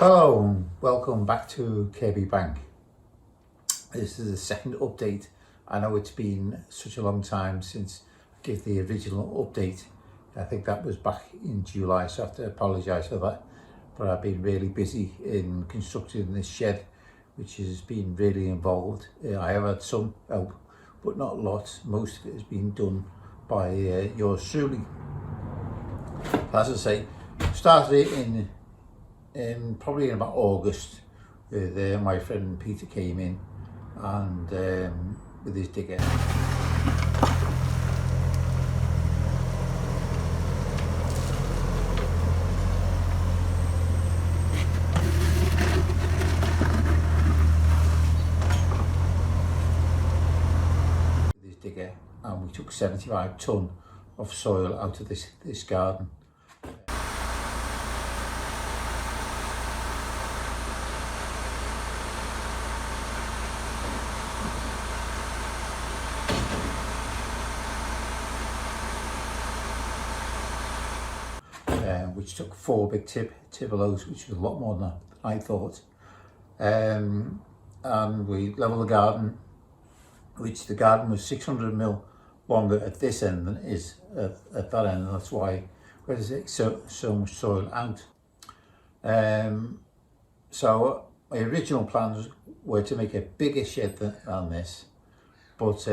Hello and welcome back to Kirkby Bank. This is the second update. I know it's been such a long time since I gave the original update. I think that was back in July, so I have to apologise for that. But I've been really busy in constructing this shed, which has been really involved. I have had some help, but not a lot. Most of it has been done by yours truly. As I say, started it in probably in about August with my friend Peter came in and with his digger. And we took 75 tonne of soil out of this garden. Which took 4 big tibolos, which was a lot more than I thought. And we levelled the garden, which the garden was 600 mil longer at this end than it is at that end, and that's why we had to take so much soil out. So my original plans were to make a bigger shed than this, but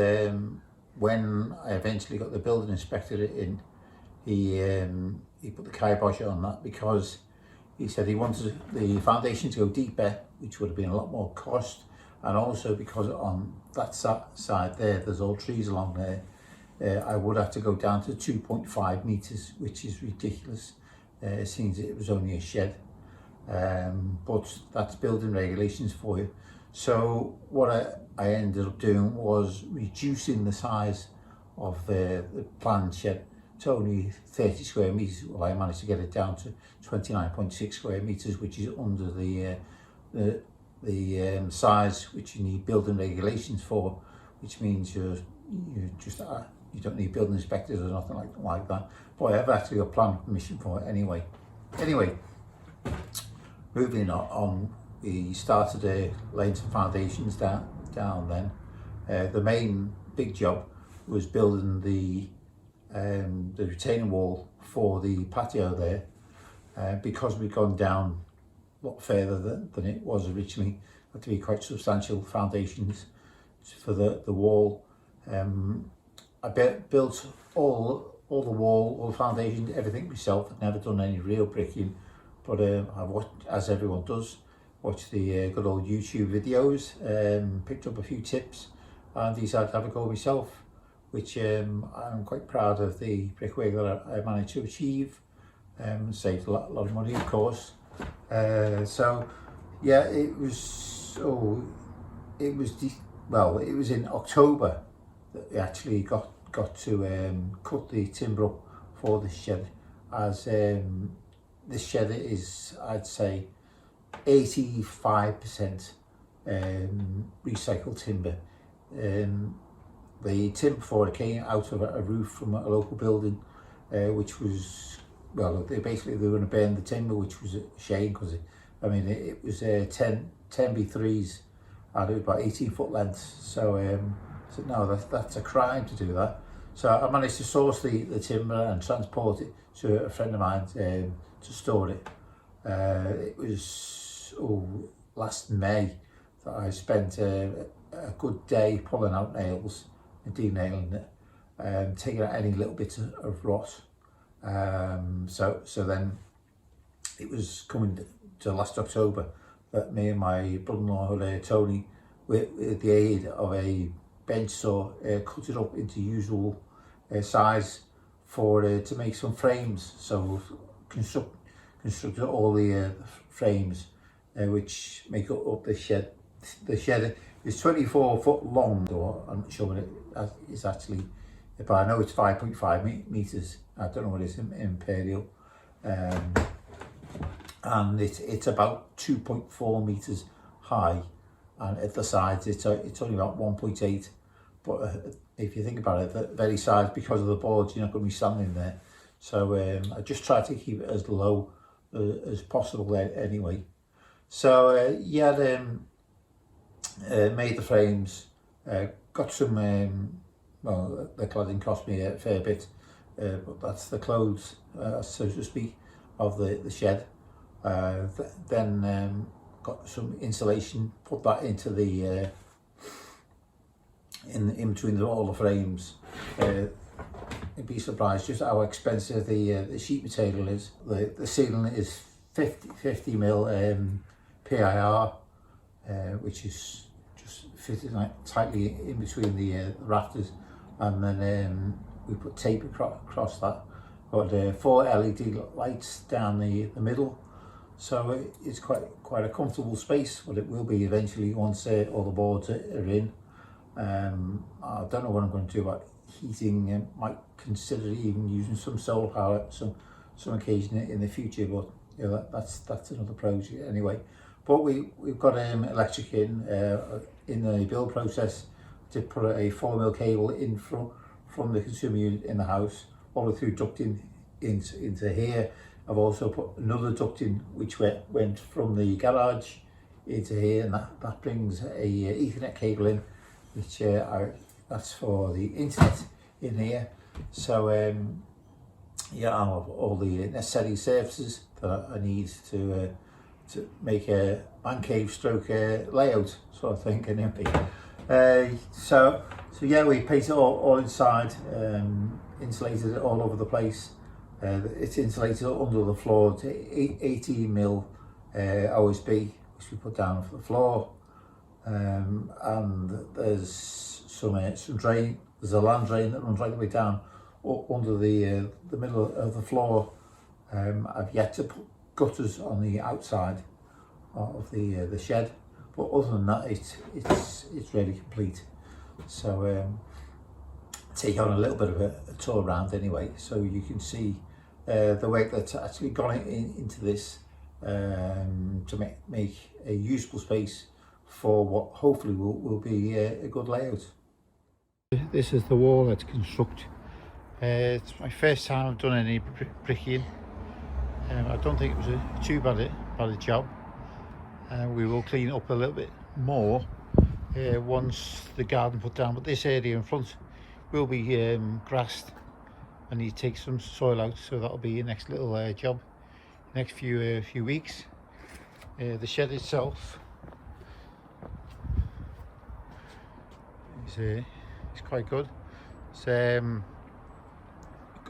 when I eventually got the building inspector in, he put the kibosh on that because he said he wanted the foundation to go deeper, which would have been a lot more cost, and also because on that side there's all trees along there, I would have to go down to 2.5 metres, which is ridiculous, since it was only a shed. But that's building regulations for you. So what I ended up doing was reducing the size of the planned shed to only 30 square metres. Well, I managed to get it down to 29.6 square metres, which is under the size which you need building regulations for, which means you don't need building inspectors or nothing like that. But I have actually got planning permission for it anyway. Anyway, moving on, we started laying some foundations down then. The main big job was building the retaining wall for the patio there, because we'd gone down a lot further than it was originally. Had to be quite substantial foundations for the wall. I built all the wall, all the foundations, everything myself. I'd never done any real bricking, but I watched, as everyone does, watched the good old YouTube videos, picked up a few tips and decided to have a go myself, which I'm quite proud of the brickwork that I managed to achieve. Saved a lot of money, of course. So yeah, it was in October that we actually got to cut the timber up for the shed, as this shed is, I'd say, 85% recycled timber. The timber before it came out of a roof from a local building, which was, well, they were going to burn the timber, which was a shame because it was 10 by3s and it was about 18-foot lengths. So so no, that's a crime to do that. So I managed to source the timber and transport it to a friend of mine to store it. It was last May that I spent a good day pulling out nails and denailing it, taking out any little bits of rot. So then it was coming to last October that me and my brother-in-law Tony, with the aid of a bench saw, cut it up into usual size for to make some frames. So constructed all the frames which make up the shed. The shed is 24 foot long, or I'm not sure what it is actually, but I know it's 5.5 metres. I don't know what it is in imperial. And it's about 2.4 metres high, and at the sides it's only about 1.8. But if you think about it, the very size, because of the boards, you're not going to be standing there. So I just try to keep it as low as possible there anyway. So yeah, made the frames, got some, well, the cladding cost me a fair bit, but that's the clothes, so to speak, of the shed. Then got some insulation, put that into the in between all the frames. You'd be surprised just how expensive the sheet material is. The ceiling is 50 mil PIR, which is just fitted like tightly in between the rafters, and then we put tape across that. Got 4 LED lights down the middle, so it's quite a comfortable space. But it will be eventually once all the boards are in. I don't know what I'm going to do about heating. Might consider even using some solar power some occasion in the future, but yeah, that's another project anyway. But we've got electric in the build process to put a 4mm cable in from the consumer unit in the house all the way through ducting into here. I've also put another duct in which went from the garage into here, and that brings a Ethernet cable in, which that's for the internet in here. So yeah, I have all the necessary services that I need to make a man cave stroke layout sort of thing, can it be? So yeah, we painted all inside, insulated it all over the place. It's insulated under the floor to 18 mil OSB, which we put down for the floor. And there's some drain. There's a land drain that runs right the way down under the middle of the floor. I've yet to put gutters on the outside of the shed, but other than that, it's really complete. So take on a little bit of a tour around anyway, so you can see the work that's actually gone into this to make a usable space for what hopefully will be a good layout. This is the wall that's constructed. It's my first time I've done any bricking. I don't think it was too bad a job. We will clean up a little bit more once the garden put down, but this area in front will be grassed. I need to take some soil out, so that'll be the next little job, next few weeks. The shed itself is quite good.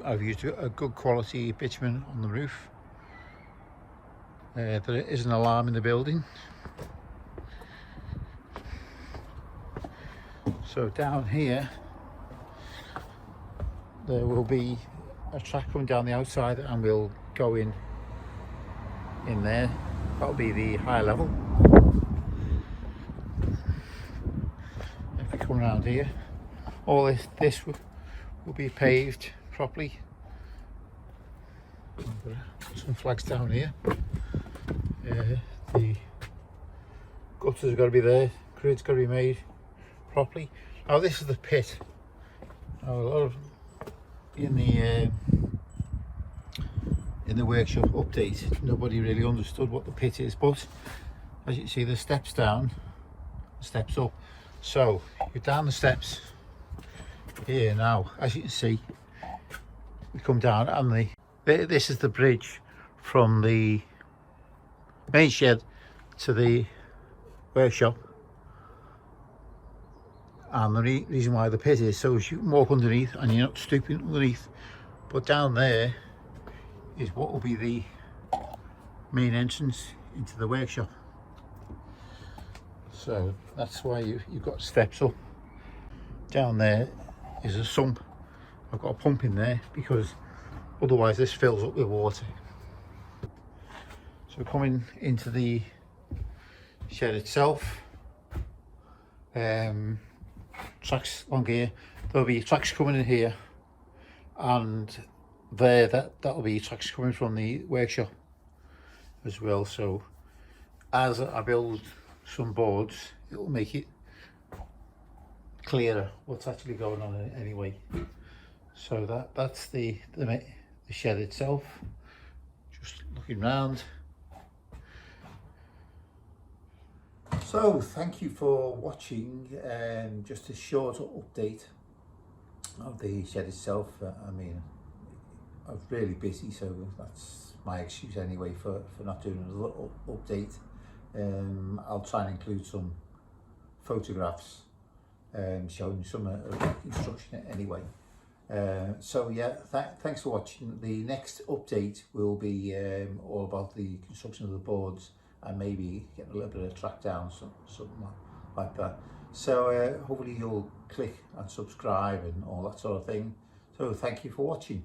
I've used a good quality bitumen on the roof. There is an alarm in the building. So down here there will be a track coming down the outside, and we'll go in there. That'll be the higher level. If we come around here, all this will be paved properly. Put some flags down here. The gutters have got to be there, grid's got to be made properly. Now this is the pit. Now, a lot of in the workshop update, nobody really understood what the pit is, but as you can see, the steps down, the steps up. So you're down the steps here now. As you can see, we come down, and this is the bridge from the main shed to the workshop. And the reason why the pit is so you can walk underneath and you're not stooping underneath. But down there is what will be the main entrance into the workshop. So that's why you've got steps up. Down there is a sump. I've got a pump in there because otherwise this fills up with water. So coming into the shed itself, tracks along here, there'll be tracks coming in here, and that'll be tracks coming from the workshop as well. So as I build some boards, it will make it clearer what's actually going on anyway. So that's the shed itself. Just looking round, So thank you for watching. Just a short update of the shed itself. I mean, I'm really busy, so that's my excuse anyway for not doing another update. I'll try and include some photographs showing some construction anyway. So yeah, thanks for watching. The next update will be all about the construction of the boards and maybe getting a little bit of track down, something like that. So hopefully you'll click and subscribe and all that sort of thing. So thank you for watching.